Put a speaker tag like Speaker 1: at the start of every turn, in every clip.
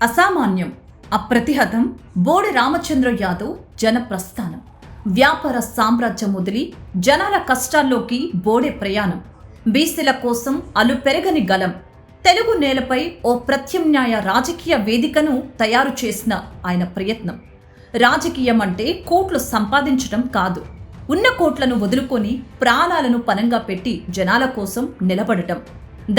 Speaker 1: అసామాన్యం, అప్రతిహతం బోడి రామచంద్ర యాదవ్ జనప్రస్థానం. వ్యాపార సామ్రాజ్యం వదిలి జనాల కష్టాల్లోకి బోడే ప్రయాణం. బీసీల కోసం అలుపెరగని గలం. తెలుగు నేలపై ఓ ప్రత్యామ్నాయ రాజకీయ వేదికను తయారు చేసిన ఆయన ప్రయత్నం. రాజకీయం అంటే కోట్లు సంపాదించడం కాదు, ఉన్న కోట్లను వదులుకొని ప్రాణాలను పనంగా పెట్టి జనాల కోసం నిలబడటం.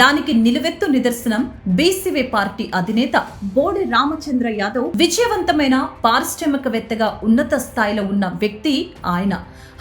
Speaker 1: దానికి నిలువెత్తు నిదర్శనం బీసీవై పార్టీ అధినేత బోడి రామచంద్ర యాదవ్. విజయవంతమైన పారిశ్రామికవేత్తగా ఉన్నత స్థాయిలో ఉన్న వ్యక్తి ఆయన.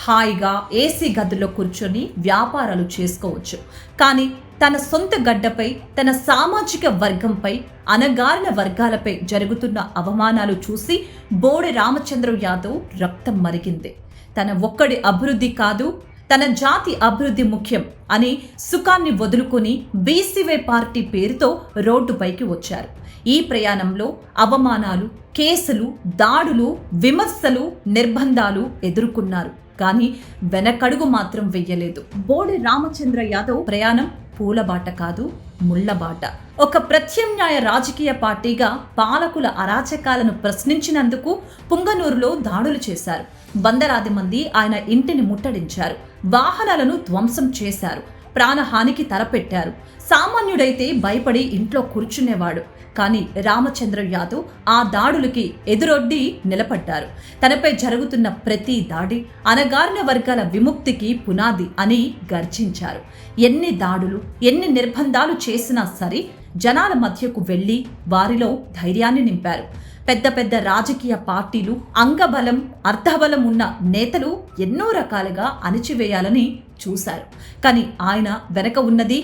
Speaker 1: హాయిగా ఏసీ గదిలో కూర్చొని వ్యాపారాలు చేసుకోవచ్చు. కానీ తన సొంత గడ్డపై, తన సామాజిక వర్గంపై, అణగారిన వర్గాలపై జరుగుతున్న అవమానాలు చూసి బోడి రామచంద్ర యాదవ్ రక్తం మరిగింది. తన ఒక్కడి అభివృద్ధి కాదు, తన జాతి అభివృద్ధి ముఖ్యం అని సుఖాన్ని వదులుకొని బీసీవై పార్టీ పేరుతో రోడ్డుపైకి వచ్చారు. ఈ ప్రయాణంలో అవమానాలు, కేసులు, దాడులు, విమర్శలు, నిర్బంధాలు ఎదుర్కొన్నారు. కానీ వెనకడుగు మాత్రం వెయ్యలేదు. బోడి రామచంద్ర యాదవ్ ప్రయాణం పూలబాట కాదు, ముళ్లబాట. ఒక ప్రత్యామ్నాయ రాజకీయ పార్టీగా పాలకుల అరాచకాలను ప్రశ్నించినందుకు పుంగనూరులో దాడులు చేశారు. వందలాది మంది ఆయన ఇంటిని ముట్టడించారు, వాహనాలను ధ్వంసం చేశారు, ప్రాణహానికి తలపెట్టారు. సామాన్యుడైతే భయపడి ఇంట్లో కూర్చునేవాడు. కానీ రామచంద్ర యాదవ్ ఆ దాడులకి ఎదురొడ్డి నిలబడ్డారు. తనపై జరుగుతున్న ప్రతి దాడి అణగారిన వర్గాల విముక్తికి పునాది అని గర్జించారు. ఎన్ని దాడులు, ఎన్ని నిర్బంధాలు చేసినా సరే జనాల మధ్యకు వెళ్లి వారిలో ధైర్యాన్ని నింపారు. పెద్ద పెద్ద రాజకీయ పార్టీలు, అంగబలం, అర్థబలం ఉన్న నేతలు ఎన్నో రకాలుగా అణిచివేయాలని చూశారు. కానీ ఆయన వెనక ఉన్నది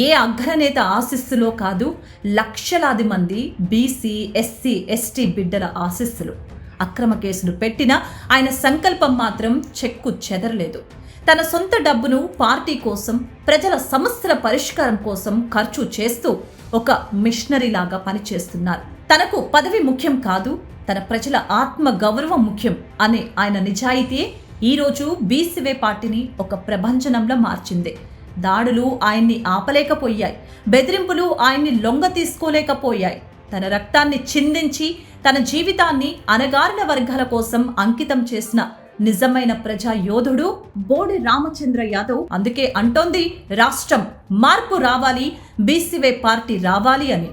Speaker 1: ఏ అగ్రనేత ఆశీస్సులో కాదు, లక్షలాది మంది బీసీ, ఎస్సీ, ఎస్టీ బిడ్డల ఆశీస్సులు. అక్రమ కేసులు పెట్టినా ఆయన సంకల్పం మాత్రం చెక్కు చెదరలేదు. తన సొంత డబ్బును పార్టీ కోసం, ప్రజల సమస్యల పరిష్కారం కోసం ఖర్చు చేస్తూ ఒక మిషనరీలాగా పనిచేస్తున్నారు. తనకు పదవి ముఖ్యం కాదు, తన ప్రజల ఆత్మ గౌరవం ముఖ్యం అనే ఆయన నిజాయితీ ఈరోజు బీసీవై పార్టీని ఒక ప్రభంజనంలో మార్చింది. దాడులు ఆయన్ని ఆపలేకపోయాయి, బెదిరింపులు ఆయన్ని లొంగ తీసుకోలేకపోయాయి. తన రక్తాన్ని చిందించి తన జీవితాన్ని అణగారిన వర్గాల కోసం అంకితం చేసిన నిజమైన ప్రజా యోధుడు బోడి రామచంద్ర యాదవ్. అందుకే అంటోంది రాష్ట్రం మార్పు రావాలి, బీసీవై పార్టీ రావాలి అని.